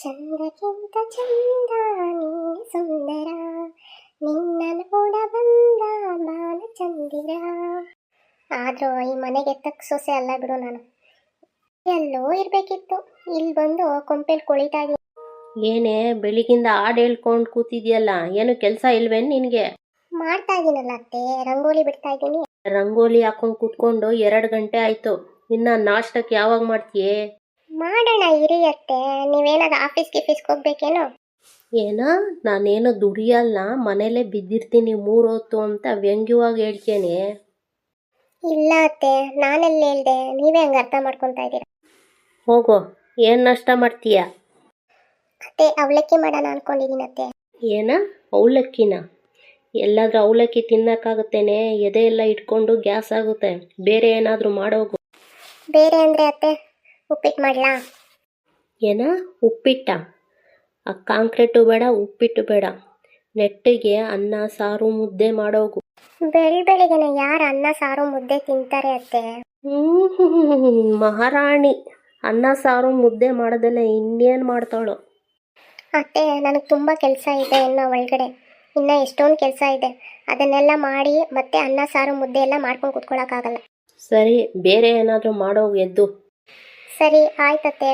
ಚಂದಕ್ಕಿಂತ ಚಂದ ನೀನೆ ಸುಂದರ, ನಿನ್ನ ನೋಡ ಬಂದ ಬಾಲ ಚಂದಿರ. ಆದ್ರೂ ಈ ಮನೆಗೆ ತಕ್ಕ ಸೊಸೆ ಅಲ್ಲ ಬಿಡು ನಾನು. ಎಲ್ಲೋ ಇರ್ಬೇಕಿತ್ತು, ಇಲ್ಲಿ ಬಂದು ಕೊಂಪೆಲ್ ಕುಳಿತಾ ಇದೀನಿ. ಏನೇ ಬೆಳಿಗಿಂದ ಹಾಡು ಹೇಳ್ಕೊಂಡು ಕೂತಿದ್ಯಲ್ಲ, ಏನು ಕೆಲಸ ಇಲ್ವೇನು ನಿನಗೆ? ಮಾಡ್ತಾ ಇದೀನಲ್ಲ ಅತ್ತೆ, ರಂಗೋಲಿ ಬಿಡ್ತಾ ಇದ್ದೀನಿ. ರಂಗೋಲಿ ಹಾಕೊಂಡು ಕೂತ್ಕೊಂಡು 2 ಗಂಟೆ ಆಯ್ತು. ಇನ್ನ ನಾಷ್ಟಕ್ಕೆ ಯಾವಾಗ ಮಾಡ್ತೀಯೇ? ಮಾಡೋಣ ಇರಿ ಅತ್ತೆ, ನೀವೇನಾದ್ರು ಆಫೀಸ್ಗೆ ಹೋಗ್ಬೇಕೇನೋ? ಏನ ನಾನೇನು ದುಡಿಯಲ್ಲ, ಮನೇಲೆ ಬಿದ್ದಿರ್ತೀನಿ 3 ಹೊತ್ತು ಅಂತ ವ್ಯಂಗ್ಯವಾಗಿ ಹೇಳ್ತೇನೆ. ಇಲ್ಲ ಅತ್ತೆ, ನಾನೆಲ್ಲಿ ಹೇಳ್ದೆ, ನೀವೇ ಹಂಗೆ ಅರ್ಥ ಮಾಡ್ಕೊತಾ ಇದ್ದೀರಾ. ಹೋಗೋ, ಏನು ನಾಷ್ಟ ಮಾಡ್ತೀಯ? ಅತ್ತೆ ಅವಲಕ್ಕಿ ಮಾಡೋಣ ಅನ್ಕೊಂಡಿದ್ದೀನಿ ಅತ್ತೆ. ಏನ ಅವಲಕ್ಕಿನ? ಎಲ್ಲಾದ್ರೂ ಅವಲಕ್ಕಿ ತಿನ್ನಕ್ಕಾಗುತ್ತೇನೆ? ಎದೆ ಎಲ್ಲ ಇಟ್ಕೊಂಡು ಗ್ಯಾಸ್ ಆಗುತ್ತೆ. ಬೇರೆ ಏನಾದರೂ ಮಾಡೋಗು. ಬೇರೆ ಅಂದರೆ ಅತ್ತೆ ಉಪ್ಪಿಟ್ಟು ಮಾಡಲಾ? ಏನ ಉಪ್ಪಿಟ್ಟ? ಆ ಕಾಂಕ್ರೀಟು ಬೇಡ, ಉಪ್ಪಿಟ್ಟು ಬೇಡ, ನೆಟ್ಟಿಗೆ ಅನ್ನ ಸಾರು ಮುದ್ದೆ ಮಾಡೋಗು. ಬೆಳಿಗ್ಗೆನೆ ಯಾರು ಅನ್ನ ಸಾರು ಮುದ್ದೆ ತಿಂತಾರೆ ಅತ್ತೆ? ಮಹಾರಾಣಿ ಅನ್ನ ಸಾರು ಮುದ್ದೆ ಮಾಡೋದಲ್ಲ ಇನ್ನೇನು ಮಾಡ್ತಾಳು? ಅತ್ತೆ ನನಗೆ ತುಂಬ ಕೆಲಸ ಇದೆ ಇನ್ನು ಒಳಗಡೆ, ಇನ್ನು ಎಷ್ಟೊಂದು ಕೆಲಸ ಇದೆ. ಅದನ್ನೆಲ್ಲ ಮಾಡಿ ಮತ್ತೆ ಅನ್ನ ಸಾರು ಮುದ್ದೆ ಎಲ್ಲ ಮಾಡ್ಕೊಂಡು ಕುತ್ಕೊಳ್ಳೋಕ್ಕಾಗಲ್ಲ. ಸರಿ, ಬೇರೆ ಏನಾದರೂ ಮಾಡೋಗು ಎದ್ದು. ಸರಿ ಆಯ್ತತ್ತೆ.